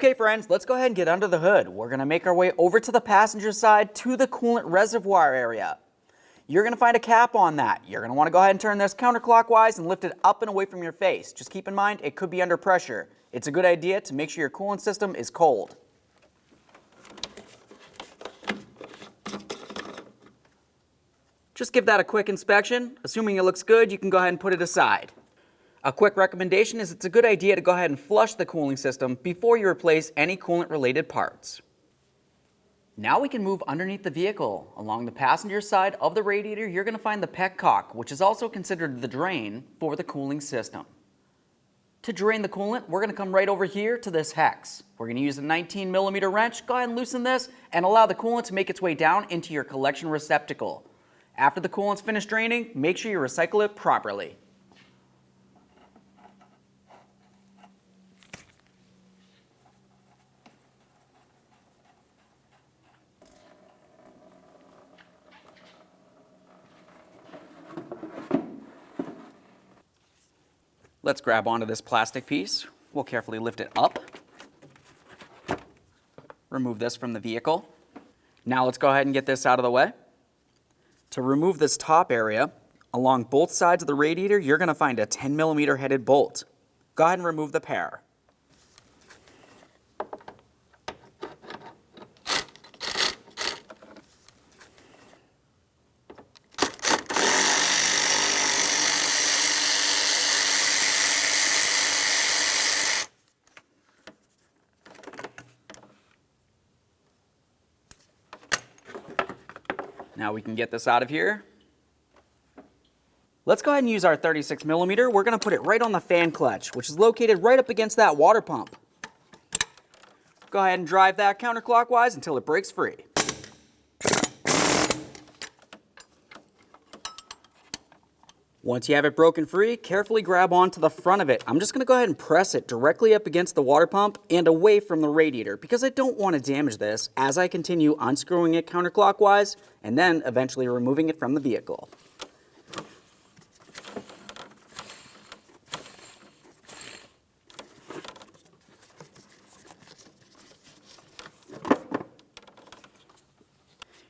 Okay friends, let's go ahead and get under the hood. We're going to make our way over to the passenger side to the coolant reservoir area. You're going to find a cap on that. You're going to want to go ahead and turn this counterclockwise and lift it up and away from your face. Just keep in mind it could be under pressure. It's a good idea to make sure your coolant system is cold. Just give that a quick inspection. Assuming it looks good, you can go ahead and put it aside. A quick recommendation is it's a good idea to go ahead and flush the cooling system before you replace any coolant-related parts. Now we can move underneath the vehicle. Along the passenger side of the radiator, you're going to find the petcock, which is also considered the drain for the cooling system. To drain the coolant, we're going to come right over here to this hex. We're going to use a 19mm wrench. Go ahead and loosen this and allow the coolant to make its way down into your collection receptacle. After the coolant's finished draining, make sure you recycle it properly. Let's grab onto this plastic piece. We'll carefully lift it up. Remove this from the vehicle. Now let's go ahead and get this out of the way. To remove this top area, along both sides of the radiator, you're going to find a 10mm headed bolt. Go ahead and remove the pair. Now we can get this out of here. Let's go ahead and use our 36mm. We're going to put it right on the fan clutch, which is located right up against that water pump. Go ahead and drive that counterclockwise until it breaks free. Once you have it broken free, carefully grab onto the front of it. I'm just going to go ahead and press it directly up against the water pump and away from the radiator because I don't want to damage this as I continue unscrewing it counterclockwise and then eventually removing it from the vehicle.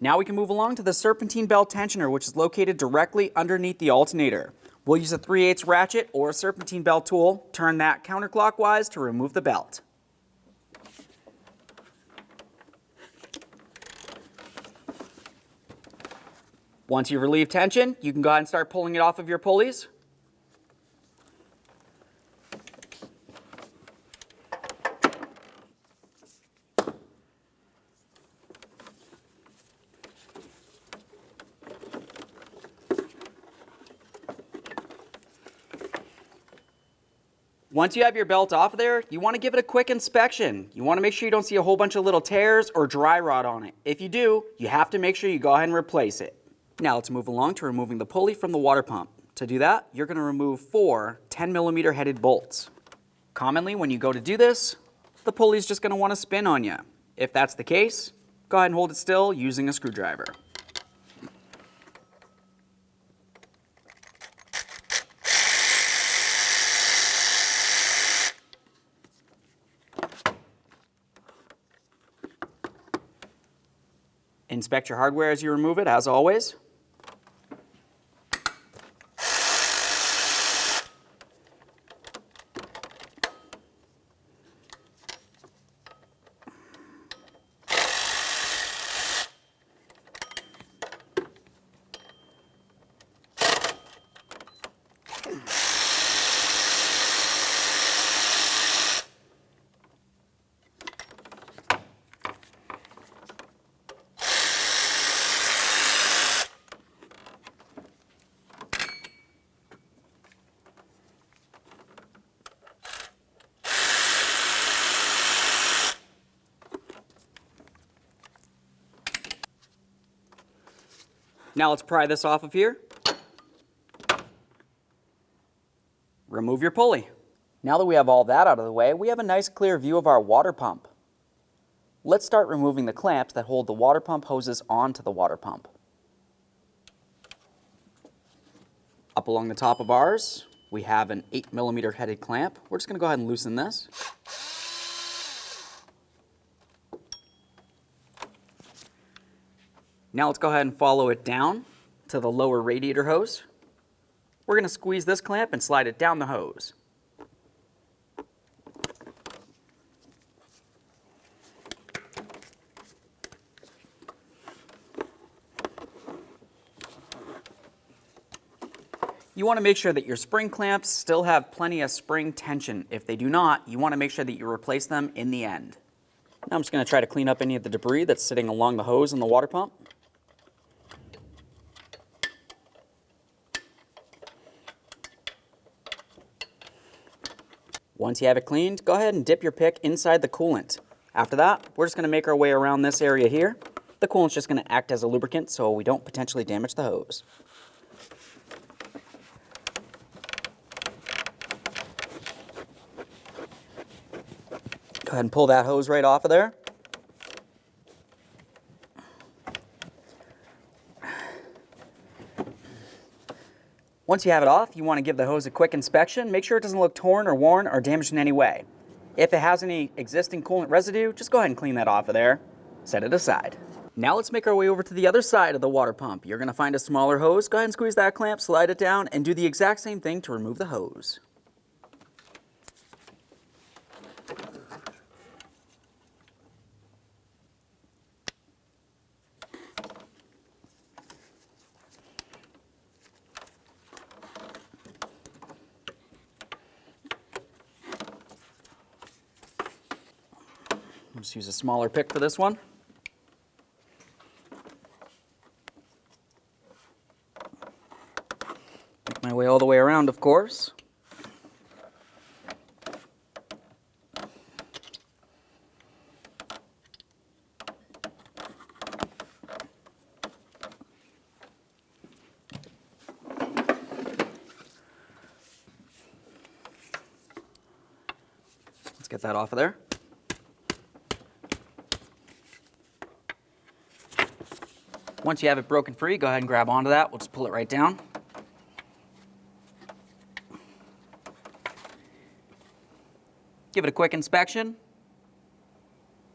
Now we can move along to the Serpentine belt tensioner, which is located directly underneath the alternator. We'll use a 3/8 ratchet or a Serpentine belt tool, turn that counterclockwise to remove the belt. Once you relieve tension, you can go ahead and start pulling it off of your pulleys. Once you have your belt off of there, you want to give it a quick inspection. You want to make sure you don't see a whole bunch of little tears or dry rot on it. If you do, you have to make sure you go ahead and replace it. Now let's move along to removing the pulley from the water pump. To do that, you're going to remove 4 10mm headed bolts. Commonly, when you go to do this, the pulley's just going to want to spin on you. If that's the case, go ahead and hold it still using a screwdriver. Inspect your hardware as you remove it, as always. Now let's pry this off of here. Remove your pulley. Now that we have all that out of the way, we have a nice clear view of our water pump. Let's start removing the clamps that hold the water pump hoses onto the water pump. Up along the top of ours, we have an 8mm headed clamp. We're just going to go ahead and loosen this. Now let's go ahead and follow it down to the lower radiator hose. We're going to squeeze this clamp and slide it down the hose. You want to make sure that your spring clamps still have plenty of spring tension. If they do not, you want to make sure that you replace them in the end. Now I'm just going to try to clean up any of the debris that's sitting along the hose and the water pump. Once you have it cleaned, go ahead and dip your pick inside the coolant. After that, we're just going to make our way around this area here. The coolant's just going to act as a lubricant so we don't potentially damage the hose. Go ahead and pull that hose right off of there. Once you have it off, you want to give the hose a quick inspection. Make sure it doesn't look torn or worn or damaged in any way. If it has any existing coolant residue, just go ahead and clean that off of there. Set it aside. Now let's make our way over to the other side of the water pump. You're going to find a smaller hose. Go ahead and squeeze that clamp, slide it down, and do the exact same thing to remove the hose. I'll just use a smaller pick for this one. Make my way all the way around, of course. Let's get that off of there. Once you have it broken free, go ahead and grab onto that. We'll just pull it right down. Give it a quick inspection.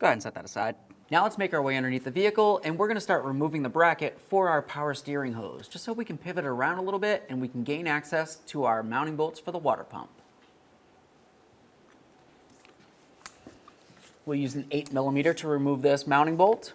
Go ahead and set that aside. Now let's make our way underneath the vehicle, and we're going to start removing the bracket for our power steering hose, just so we can pivot it around a little bit and we can gain access to our mounting bolts for the water pump. We'll use an 8mm to remove this mounting bolt.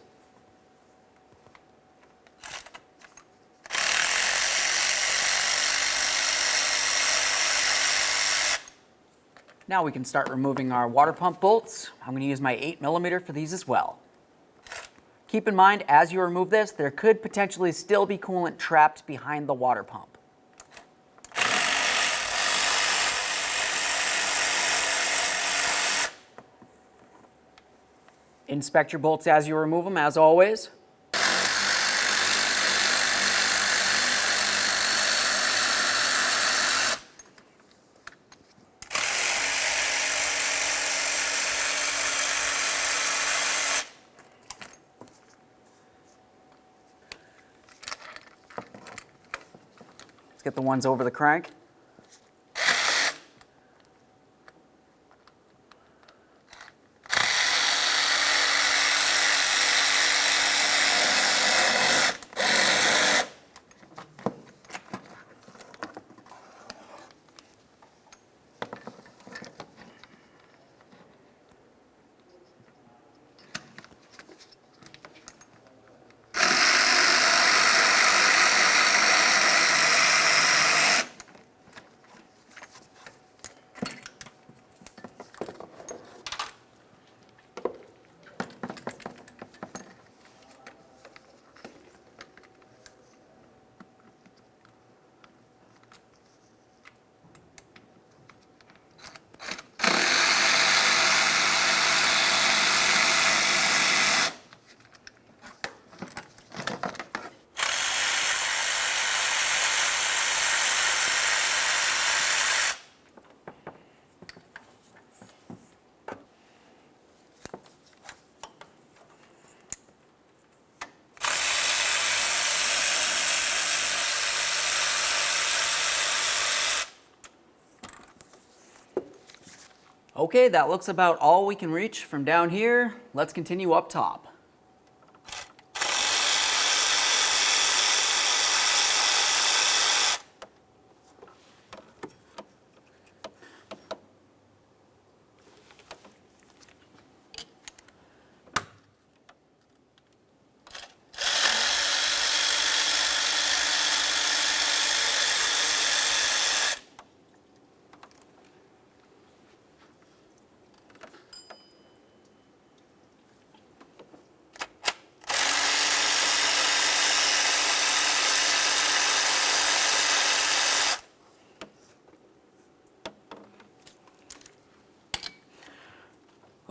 Now we can start removing our water pump bolts. I'm going to use my 8mm for these as well. Keep in mind, as you remove this, there could potentially still be coolant trapped behind the water pump. Inspect your bolts as you remove them, as always. Get the ones over the crank. Okay, that looks about all we can reach from down here. Let's continue up top.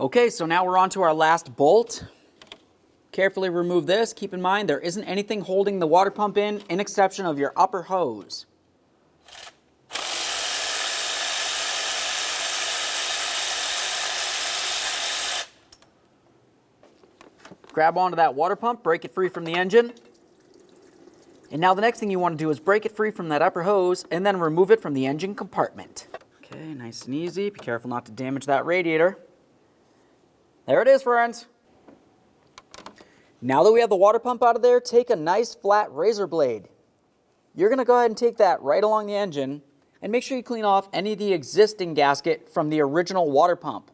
Okay, so now we're on to our last bolt. Carefully remove this. Keep in mind there isn't anything holding the water pump in exception of your upper hose. Grab onto that water pump, break it free from the engine. And now the next thing you want to do is break it free from that upper hose and then remove it from the engine compartment. Okay, nice and easy. Be careful not to damage that radiator. There it is, friends. Now that we have the water pump out of there, take a nice flat razor blade. You're going to go ahead and take that right along the engine and make sure you clean off any of the existing gasket from the original water pump.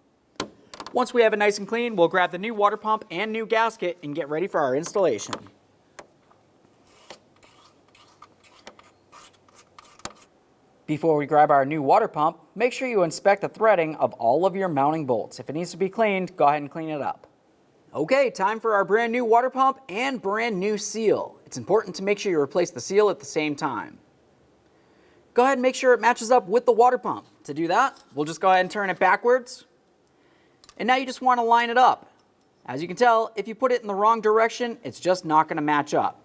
Once we have it nice and clean, we'll grab the new water pump and new gasket and get ready for our installation. Before we grab our new water pump, make sure you inspect the threading of all of your mounting bolts. If it needs to be cleaned, go ahead and clean it up. Okay, time for our brand new water pump and brand new seal. It's important to make sure you replace the seal at the same time. Go ahead and make sure it matches up with the water pump. To do that, we'll just go ahead and turn it backwards. And now you just want to line it up. As you can tell, if you put it in the wrong direction, it's just not going to match up.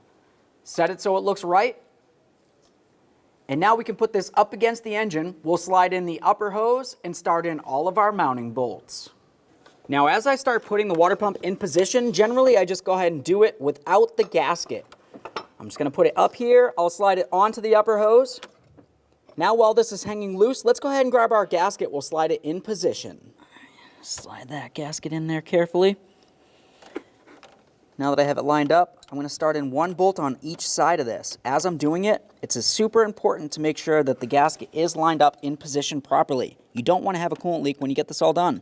Set it so it looks right. And now we can put this up against the engine. We'll slide in the upper hose and start in all of our mounting bolts. Now as I start putting the water pump in position, generally I just go ahead and do it without the gasket. I'm just going to put it up here. I'll slide it onto the upper hose. Now while this is hanging loose, let's go ahead and grab our gasket. We'll slide it in position. Slide that gasket in there carefully. Now that I have it lined up, I'm going to start in one bolt on each side of this. As I'm doing it, it's super important to make sure that the gasket is lined up in position properly. You don't want to have a coolant leak when you get this all done.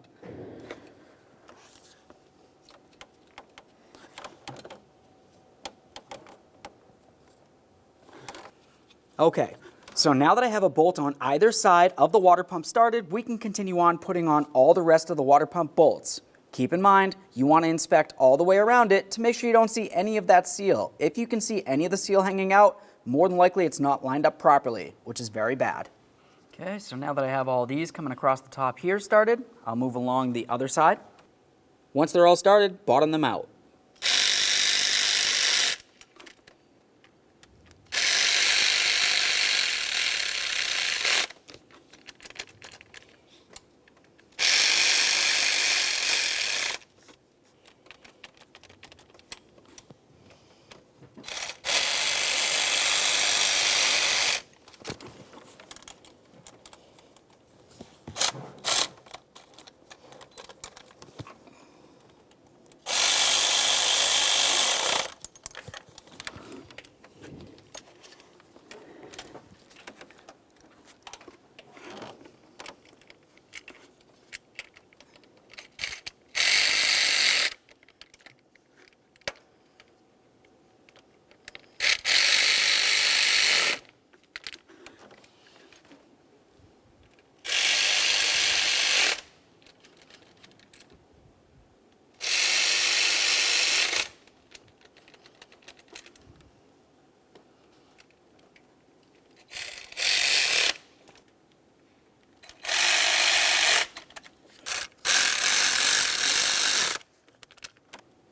Okay, so now that I have a bolt on either side of the water pump started, we can continue on putting on all the rest of the water pump bolts. Keep in mind, you want to inspect all the way around it to make sure you don't see any of that seal. If you can see any of the seal hanging out, more than likely it's not lined up properly, which is very bad. Okay, so now that I have all these coming across the top here started, I'll move along the other side. Once they're all started, bottom them out.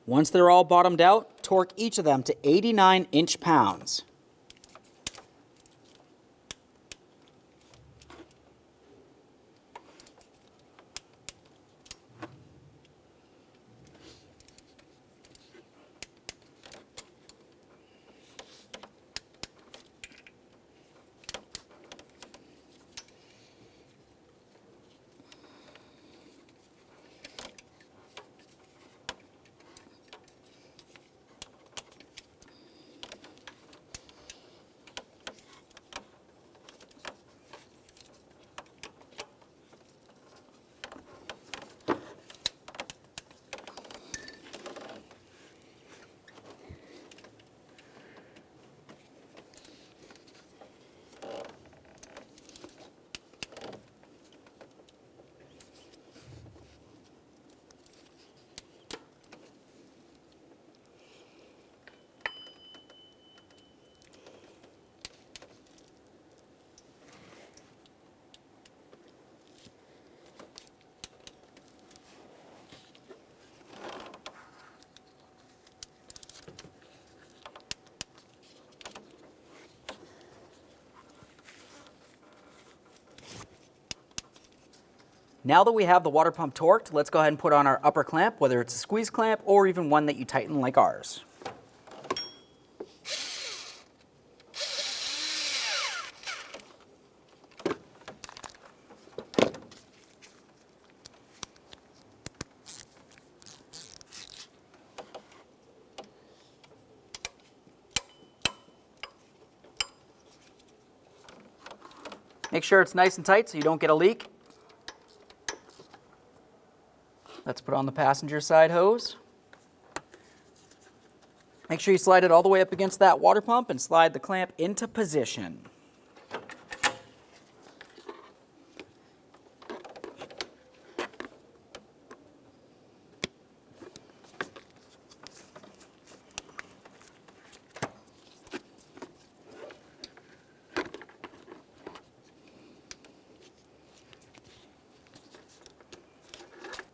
Once they're all bottomed out, torque each of them to 89 inch-pounds. Now that we have the water pump torqued, let's go ahead and put on our upper clamp, whether it's a squeeze clamp or even one that you tighten like ours. Make sure it's nice and tight so you don't get a leak. Let's put on the passenger side hose. Make sure you slide it all the way up against that water pump and slide the clamp into position.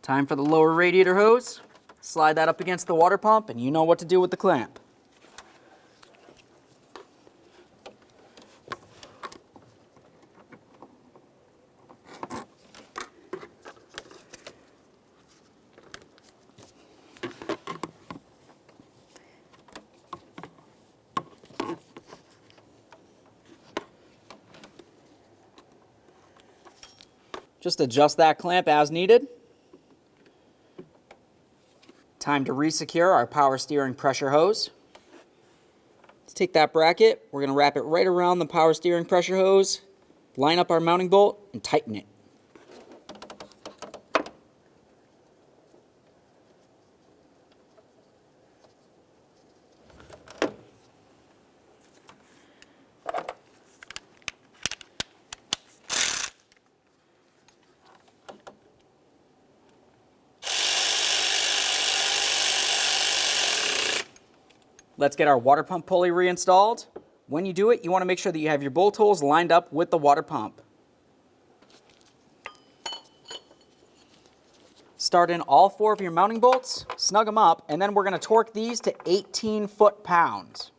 Time for the lower radiator hose. Slide that up against the water pump and you know what to do with the clamp. Just adjust that clamp as needed. Time to resecure our power steering pressure hose. Let's take that bracket, we're going to wrap it right around the power steering pressure hose, line up our mounting bolt, and tighten it. Let's get our water pump pulley reinstalled. When you do it, you want to make sure that you have your bolt holes lined up with the water pump. Start in all 4 of your mounting bolts, snug them up, and then we're going to torque these to 18 foot-pounds.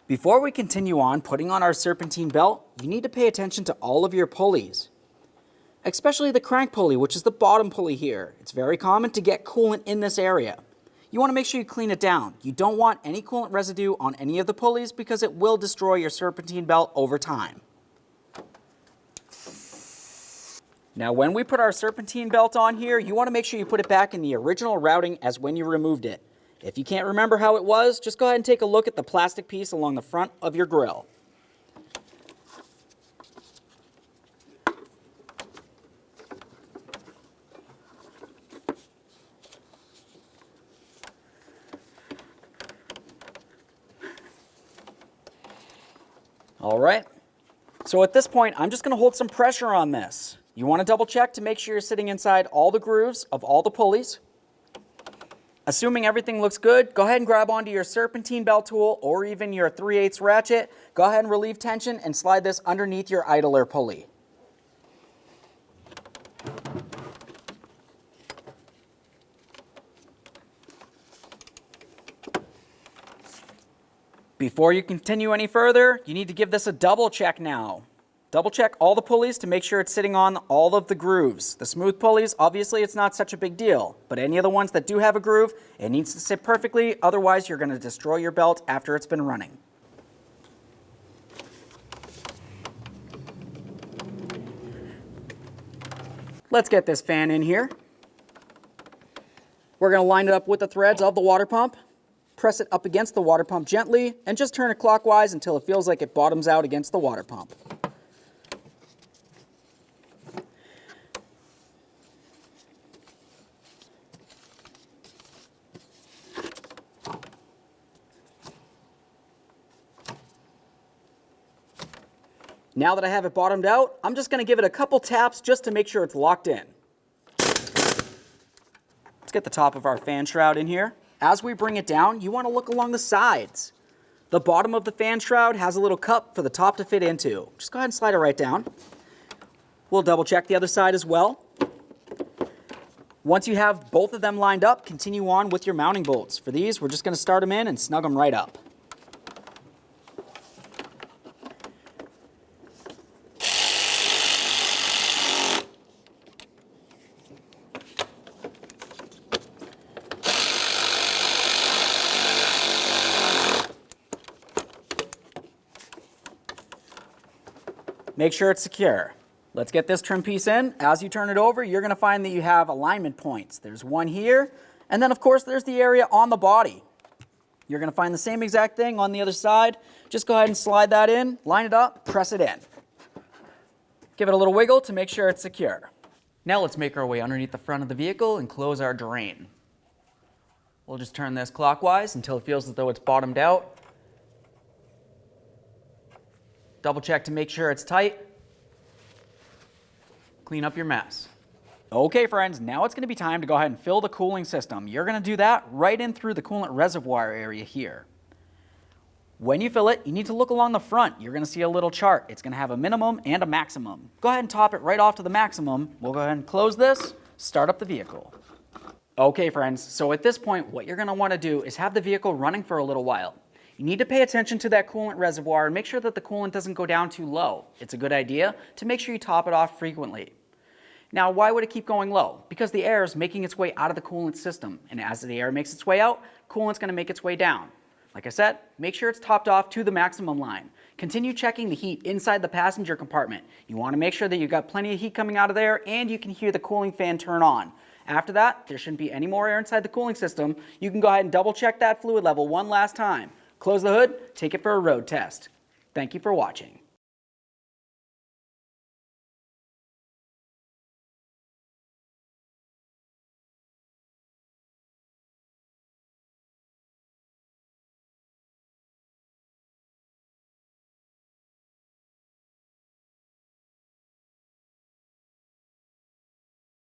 Before we continue on putting on our serpentine belt, you need to pay attention to all of your pulleys, especially the crank pulley, which is the bottom pulley here. It's very common to get coolant in this area. You want to make sure you clean it down. You don't want any coolant residue on any of the pulleys because it will destroy your serpentine belt over time. Now when we put our serpentine belt on here, you want to make sure you put it back in the original routing as when you removed it. If you can't remember how it was, just go ahead and take a look at the plastic piece along the front of your grill. All right, so at this point, I'm just going to hold some pressure on this. You want to double check to make sure you're sitting inside all the grooves of all the pulleys. Assuming everything looks good, go ahead and grab onto your serpentine belt tool or even your 3/8 ratchet. Go ahead and relieve tension and slide this underneath your idler pulley. Before you continue any further, you need to give this a double check now. Double check all the pulleys to make sure it's sitting on all of the grooves. The smooth pulleys, obviously it's not such a big deal, but any of the ones that do have a groove, it needs to sit perfectly, otherwise you're going to destroy your belt after it's been running. Let's get this fan in here. We're going to line it up with the threads of the water pump. Press it up against the water pump gently, and just turn it clockwise until it feels like it bottoms out against the water pump. Now that I have it bottomed out, I'm just going to give it a couple taps just to make sure it's locked in. Let's get the top of our fan shroud in here. As we bring it down, you want to look along the sides. The bottom of the fan shroud has a little cup for the top to fit into. Just go ahead and slide it right down. We'll double check the other side as well. Once you have both of them lined up, continue on with your mounting bolts. For these, we're just going to start them in and snug them right up. Make sure it's secure. Let's get this trim piece in. As you turn it over, you're going to find that you have alignment points. There's one here, and then of course there's the area on the body. You're going to find the same exact thing on the other side. Just go ahead and slide that in, line it up, press it in. Give it a little wiggle to make sure it's secure. Now let's make our way underneath the front of the vehicle and close our drain. We'll just turn this clockwise until it feels as though it's bottomed out. Double check to make sure it's tight. Clean up your mess. Okay friends, now it's going to be time to go ahead and fill the cooling system. You're going to do that right in through the coolant reservoir area here. When you fill it, you need to look along the front. You're going to see a little chart. It's going to have a minimum and a maximum. Go ahead and top it right off to the maximum. We'll go ahead and close this, start up the vehicle. Okay friends, so at this point, what you're going to want to do is have the vehicle running for a little while. You need to pay attention to that coolant reservoir and make sure that the coolant doesn't go down too low. It's a good idea to make sure you top it off frequently. Now, why would it keep going low? Because the air is making its way out of the coolant system, and as the air makes its way out, coolant's going to make its way down. Like I said, make sure it's topped off to the maximum line. Continue checking the heat inside the passenger compartment. You want to make sure that you've got plenty of heat coming out of there and you can hear the cooling fan turn on. After that, there shouldn't be any more air inside the cooling system. You can go ahead and double check that fluid level one last time. Close the hood, take it for a road test. Thank you for watching.